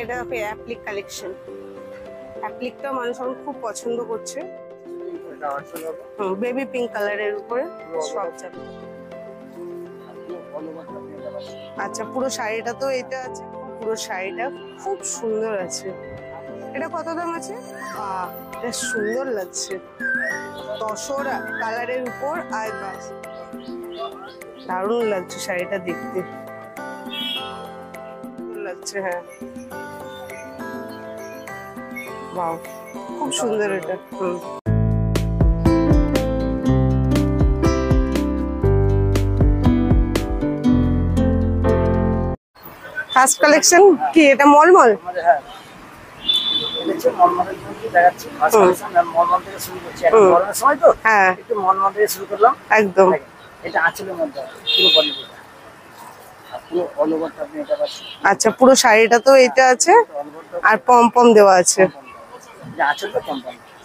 এটা applique collection. অ্যাপ্লিকটা মানুষ এখন খুব পছন্দ করছে। বেবি পিঙ্ক কালারের উপরে সব যাবে। আচ্ছা, পুরো শাড়িটা তো এটা আছে, পুরো শাড়িটা খুব সুন্দর আছে। এটা কত দাম আছে? এটা সুন্দর লাগছে, তসর কালারের উপর আর বাস দারুণ লাগছে শাড়িটা দেখতে, লাগছে। হ্যাঁ, বাহ, খুব সুন্দর এটা। ফার্স্ট কালেকশন কি এটা? মলমল। একদম। আচ্ছা, পুরো শাড়িটা তো এটা আছে আর পম পম দেওয়া আছে।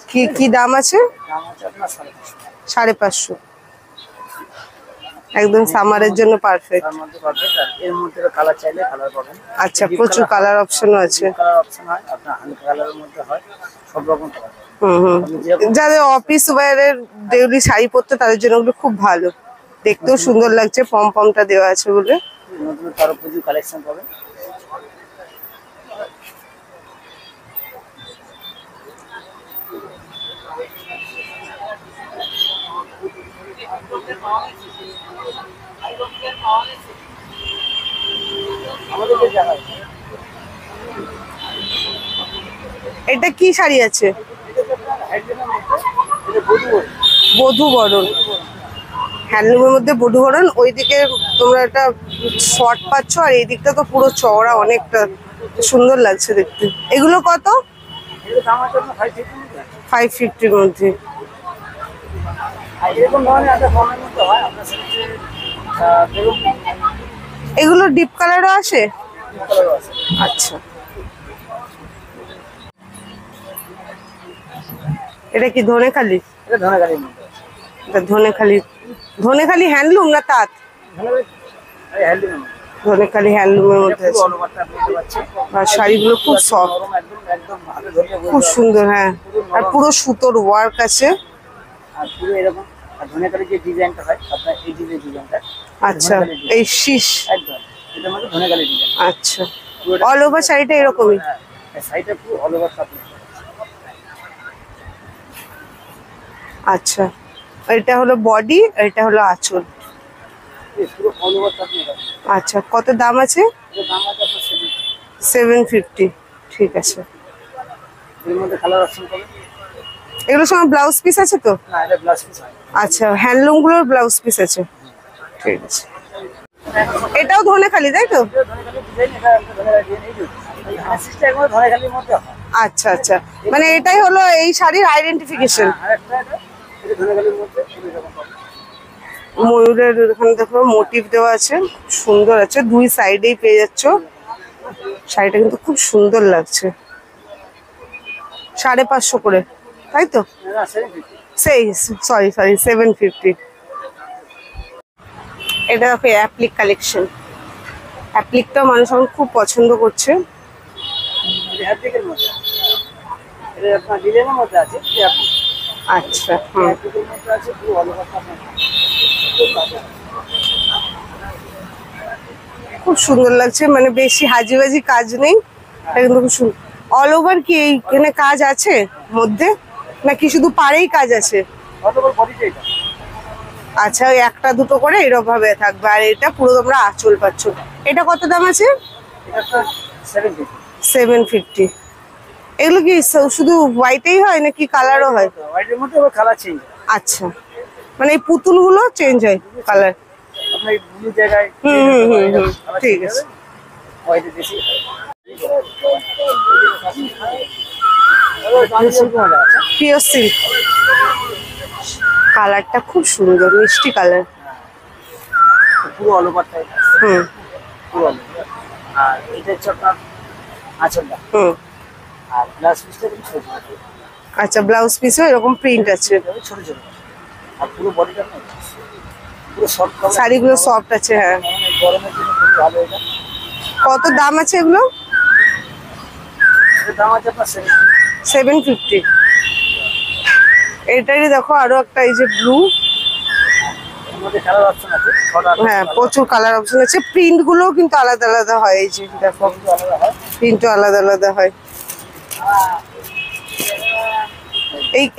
কি কি দাম আছে? 550। একদম সামারের জন্য পারফেক্ট। এর মধ্যে কালার চাইলে কালার পাবেন। আচ্ছা, প্রচুর কালার অপশনও আছে। কালার অপশন হয়, আপনার হালকা কালারের মধ্যে হয়, সব রকম কালার। যাদের অফিস ওয়্যারের ডেইলি শাড়ি পরতে তাদের জন্য ওগুলো খুব ভালো, দেখতেও সুন্দর লাগছে পম পমটা দেওয়া আছে বলে। নতুন তারও প্রচুর কালেকশন পাবেন। এটা কি শাড়ি আছে? বধূ বরণ, হ্যান্ডলুমের মধ্যে বধূ বরণ। ওইদিকে তোমরা একটা শর্ট পাচ্ছ আর এই দিকটা তো পুরো চওড়া, অনেকটা সুন্দর লাগছে দেখতে। এগুলো কত? 550-র মধ্যে। এগুলো ডিপ কালারও আসে? আচ্ছা, এটা কি ধনেখালি? এটা ধনেখালি। ধনেখালি হ্যান্ডলুম না তাঁত? ধনেখালি হ্যান্ডলুমের মধ্যে আছে। আর শাড়িগুলো খুব সফট, খুব সুন্দর। হ্যাঁ, আর পুরো সুতোর ওয়ার্ক আছে। আচ্ছা, এই শীষ। আচ্ছা, অল ওভার শাড়িটা এরকমই। আচ্ছা, এটা হলো বডি, এটা হলো আঁচল। আচ্ছা, কত দাম আছে? 750। ঠিক আছে। এগুলোর সঙ্গে ব্লাউজ পিস আছে তো? আচ্ছা, হ্যান্ডলুম গুলোর ব্লাউজ পিস আছে। ঠিক আছে। এটাও ধনেখালি তাই তো? আচ্ছা আচ্ছা, মানে এটাই হলো এই শাড়ির আইডেন্টিফিকেশন। ময়ূরের এখানে দেখো মোটিভ দেওয়া আছে, সুন্দর আছে, দুই সাইডেই পেয়ে যাচ্ছ। শাড়িটা কিন্তু খুব সুন্দর লাগছে। 550 করে তাই তো? সেই সরি 750। এটা দেখো অ্যাপ্লিক কালেকশন। অ্যাপ্লিকটা মানুষ এখন খুব পছন্দ করছে। আচ্ছা, খুব সুন্দর লাগছে, মানে বেশি হাজিবাজি কাজ নেই, কিন্তু খুব সুন্দর। অল ওভার কি এইখানে কাজ আছে মধ্যে নাকি শুধু পাড়েই কাজ আছে? আচ্ছা, ওই একটা দুটো করে এরকম ভাবে থাকবে, আর এটা পুরো তোমরা আঁচল পাচ্ছ। এটা কত দাম আছে? 750। এগুলো কি শুধু হোয়াইটেই হয় নাকি কালারও হয়? আচ্ছা, মানে এই পুতুল গুলো চেঞ্জ হয় কালার? ঠিক আছে। পিওর সিল্ক, কালারটা খুব সুন্দর, মিষ্টি কালার। পুরো অল ওভার টাইপ। আর এটা হচ্ছে আপনার আঁচলটা। আর ব্লাউজ পিসটা ছোট। আচ্ছা, ব্লাউজ পিসও এরকম প্রিন্ট আছে ছোট ছোট। আর পুরো বডিটা পুরো সফট। শাড়িগুলো সফট আছে। হ্যাঁ, গরমের জন্য খুব ভালো এটা। কত দাম আছে এগুলো? এটার দাম আছে আপনার 750। এটারই দেখো আরো একটা, এই যে ব্লু, এর মধ্যে কালার অপশন আছে 6টা। হ্যাঁ প্রচুর কালার অপশন আছে। প্রিন্ট গুলো কিন্তু আলাদা আলাদা হয়, এই যে দেখো আলাদা হয়। প্রিন্টও আলাদা আলাদা হয়।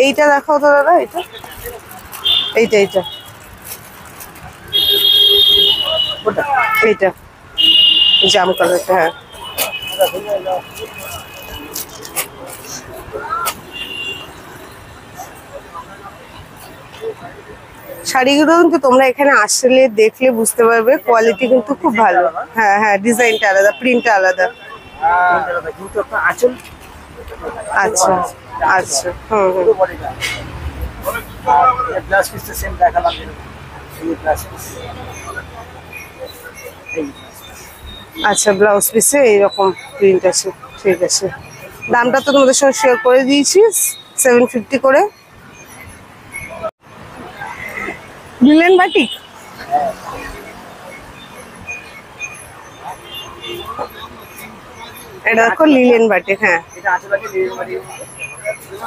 এইটা দেখাও তো দাদা, এইটা কোনটা? এইটা জাম কালারটা। হ্যাঁ শাড়িগুলো কিন্তু তোমরা এখানে আসলে দেখলে বুঝতে পারবে, কোয়ালিটি কিন্তু খুব ভালো। হ্যাঁ হ্যাঁ, ডিজাইনটা আলাদা, প্রিন্টটা আলাদা। কিন্তু আপনার আঁচল আচ্ছা আচ্ছা, হুম হুম। পুরো বডিটা। আর ব্লাউজ পিসটা সেম দেখালাম, এই ব্লাউজ পিস। আচ্ছা, ব্লাউজ পিসে এইরকম প্রিন্ট আছে, ঠিক আছে। দামটা তো তোমাদের সঙ্গে শেয়ার করে দিয়েছি, 750 করে। লিলেন বাটিক, এটা দেখো লিলেন বাটিক। হ্যাঁ এটা আঁচল আছে লিলেন বডি,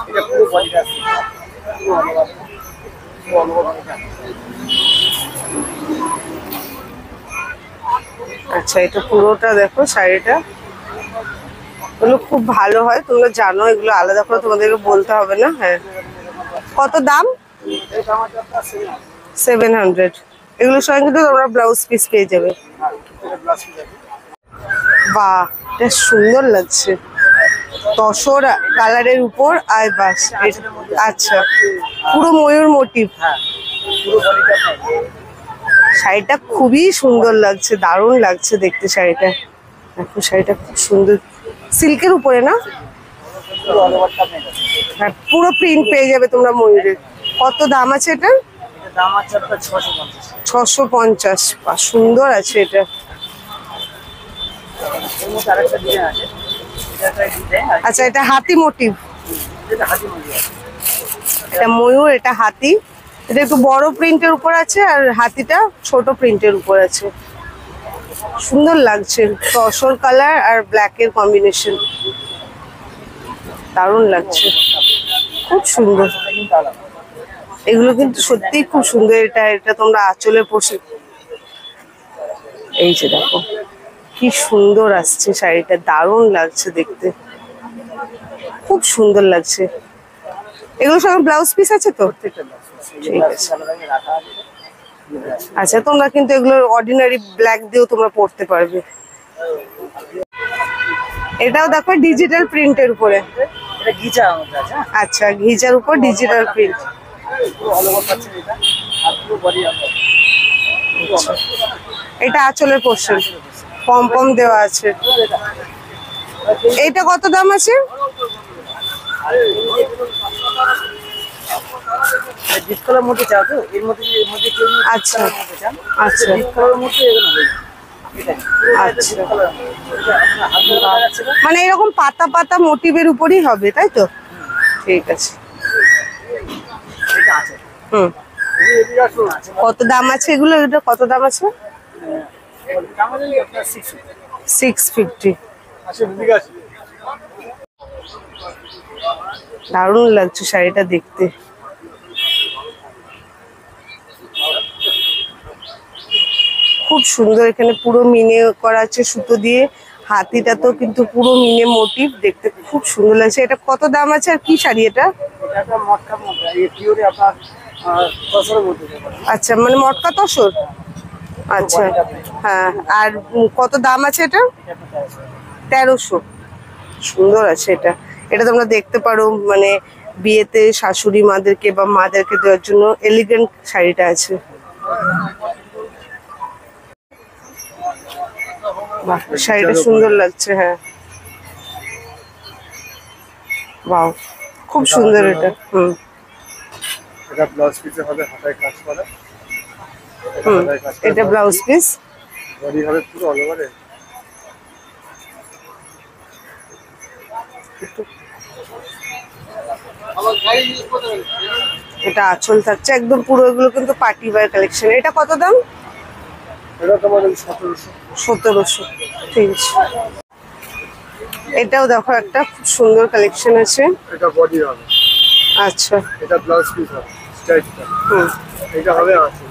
এটা পুরো বডিটা আছে, পুরো অলওভার, পুরো অলওভার বডিটা। আচ্ছা, এটা পুরোটা দেখো শাড়িটা, এগুলো খুব ভালো হয়, তোমরা জানো, এগুলো আলাদা করে তোমাদেরকে বলতে হবে না। হ্যাঁ, কত দাম? এই দাম আছে আপনার 700। এগুলোর সঙ্গে কিন্তু তোমরা ব্লাউজ পিস পেয়ে যাবে। এটা ব্লাউজ পিস আছে। বাহ, এটা সুন্দর লাগছে, তসর কালারের উপর। আর বাস, আচ্ছা, পুরো ময়ূর মোটিভ। হ্যাঁ, পুরো বডিটা আপনার। শাড়িটা খুবই সুন্দর লাগছে, দারুণ লাগছে দেখতে শাড়িটা। দেখো শাড়িটা খুব সুন্দর, সিল্কের উপরে না? পুরো অলওভারটা আপনার। হ্যাঁ, পুরো প্রিন্ট পেয়ে যাবে তোমরা ময়ূরের। কত দাম আছে এটা? এটা দাম আছে আপনার 650। 650। বাহ, সুন্দর আছে এটা। এর মধ্যে আরেকটা ডিজাইন আছে, এটা একটা ডিজাইন আর আচ্ছা, এটা হাতি মোটিভ, এটা হাতি মন্দির আছে। এটা ময়ূর, এটা হাতি। এটা একটু বড় প্রিন্টের উপর আছে, আর হাতিটা ছোট প্রিন্টের উপর আছে। সুন্দর লাগছে, তসর কালার আর ব্ল্যাকের কম্বিনেশন, দারুণ লাগছে, খুব সুন্দর। এটা কিন্তু আলাদা। এগুলো কিন্তু সত্যিই খুব সুন্দর। এটা তোমরা আঁচলে পোষে, এই যে দেখো কি সুন্দর আসছে শাড়িটা, দারুণ লাগছে দেখতে, খুব সুন্দর লাগছে। এগুলোর সঙ্গে ব্লাউজ পিস আছে তো? প্রত্যেকটা ব্লাউজ পিস ঠিক আছে। আলাদা রাখা আছে। আচ্ছা, তোমরা কিন্তু এগুলো অর্ডিনারি ব্ল্যাক দিয়েও তোমরা পরতে পারবে। এটাও দেখো ডিজিটাল প্রিন্টের উপরে। এটা গিজা মধ্যে আছে। হ্যাঁ, আচ্ছা, ঘিজার উপর ডিজিটাল প্রিন্ট। পুরো অলওভার পাচ্ছেন এটা, আর পুরো বডি আপনার। এটা আঁচলের পোর্শন, পম পম দেওয়া আছে। এইটা কত দাম আছে? ডিপ কালার মধ্যে চাও তো? এর মধ্যে কেউ আচ্ছা চান? আচ্ছা ডিপ কালার মধ্যে এগুলো হয়ে যাবে। এটা আচ্ছা, ডিপ কালার, এটা আপনার হাত ধরে দেখা যাচ্ছে না? মানে এরকম পাতা পাতা মোটিভের উপরই হবে, তাই তো? ঠিক আছে। এটা আছে। হুম, এদিকে আসুন। আছে। কত দাম আছে এগুলো? এটা কত দাম আছে? আমাদের আপনার 650। 650। আসুন, এদিকে আসুন। দারুণ লাগছে শাড়িটা দেখতে, খুব সুন্দর। এখানে পুরো মিনে করা আছে সুতো দিয়ে, হাতিটা তো কিন্তু পুরো মিনে মোটিভ, দেখতে খুব সুন্দর লাগছে। এটা কত দাম আছে, আর কি শাড়ি এটা? এটা একটা মটকার মধ্যে, এই পিওরে আপনার 600 মধ্যে যাবে। আচ্ছা, মানে মটকা তসর। আচ্ছা, হ্যাঁ। আর কত দাম আছে এটা? এটা আপনার 1300। সুন্দর আছে এটা। এটা তোমরা দেখতে পারো, মানে বিয়েতে শাশুড়ি মাদেরকে বা মাদেরকে দেওয়ার জন্য এলিগেন্ট শাড়িটা আছে। বাহ, শাড়িটা সুন্দর লাগছে। হ্যাঁ, বাহ, খুব সুন্দর এটা। হুম এটা ব্লাউজ পিসে হবে হাতায় কাজ করা। হুম, এটা ব্লাউজ পিস। বডি হবে পুরো অলওভারে। এটা আঁচল থাকছে একদম পুরো। এগুলো কিন্তু পার্টি ওয়্যার কালেকশন। এটা কত দাম? এটা তোমার 1700। 1700। ঠিক আছে। এটাও দেখো একটা খুব সুন্দর কালেকশন আছে। এটা বডি হবে, আচ্ছা এটা ব্লাউজ পিস হবে স্ট্রাইপটা, হুম এটা হবে আছে।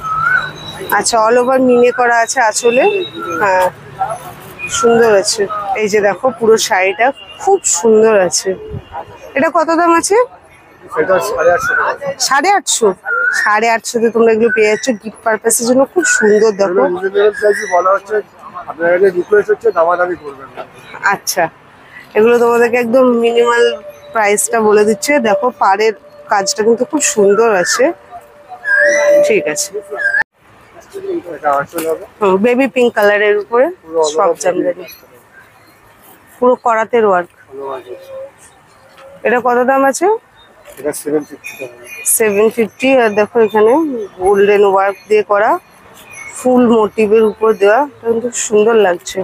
আচ্ছা, অল ওভার মিনে করা আছে আঁচলে। হ্যাঁ সুন্দর আছে। এই যে দেখো পুরো শাড়িটা খুব সুন্দর আছে। এটা কত দাম আছে? এটা 850 টাকা। 850? 850 তোমরা এগুলো পেয়ে যাচ্ছ গিফট পারপাসের জন্য। খুব সুন্দর দেখো। রিজনেবল প্রাইসে বলা হচ্ছে, আপনার কাছে রিকোয়েস্ট হচ্ছে দামাদামি করবেন না। আচ্ছা, এগুলো তোমাদেরকে একদম মিনিমাল প্রাইসটা বলে দিচ্ছে। দেখো পাড়ের কাজটা কিন্তু খুব সুন্দর আছে। ঠিক আছে, এটা আঁচল হবে বেবি পিঙ্ক কালারের উপরে সব জামদানি, পুরো করাতের ওয়ার্ক। এটা কত দাম আছে? এটা 750 টাকা। 750। আর দেখো এখানে গোল্ডেন ওয়ার্ক দিয়ে করা, ফুল মোটিভের উপর দেওয়া, এটা কিন্তু সুন্দর লাগছে।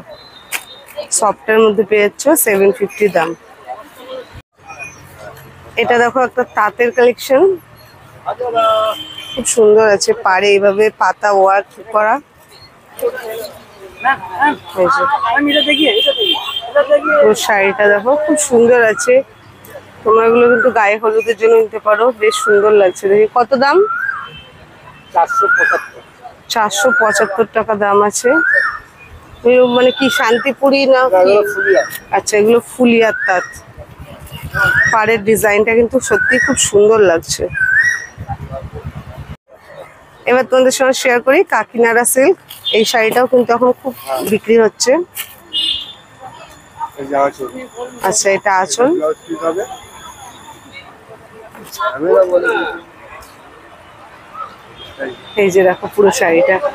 সফটের মধ্যে পেয়ে যাচ্ছ, 750 দাম। এটা দেখো একটা তাঁতের কালেকশন, খুব সুন্দর আছে। পাড়ে এইভাবে পাতা ওয়ার্ক করা। এই যে পুরো শাড়িটা দেখো খুব সুন্দর আছে। তোমরা এগুলো কিন্তু গায়ে হলুদের জন্য নিতে পারো, বেশ সুন্দর লাগছে। দেখি কত দাম? 475। 475 টাকা দাম আছে। এগুলো মানে কি শান্তিপুরি না কি? আচ্ছা, এগুলো ফুলিয়ার তাঁত। পাড়ের ডিজাইনটা কিন্তু সত্যি খুব সুন্দর লাগছে। এবার তোমাদের সঙ্গে শেয়ার করি কাকিনাড়া সিল্ক। এই শাড়িটাও কিন্তু এখন খুব বিক্রি হচ্ছে। এই যে আঁচল, আচ্ছা, এটা আঁচল। ব্লাউজ পিস হবে। আমি না বলে এই যে দেখো পুরো শাড়িটা খুব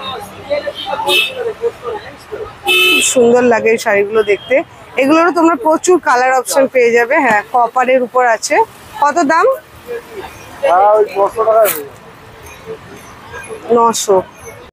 সুন্দর লাগে এই শাড়িগুলো দেখতে। এগুলোরও তোমরা প্রচুর কালার অপশন পেয়ে যাবে। হ্যাঁ, কপারের উপর আছে। কত দাম? ওই 900 টাকা। 900।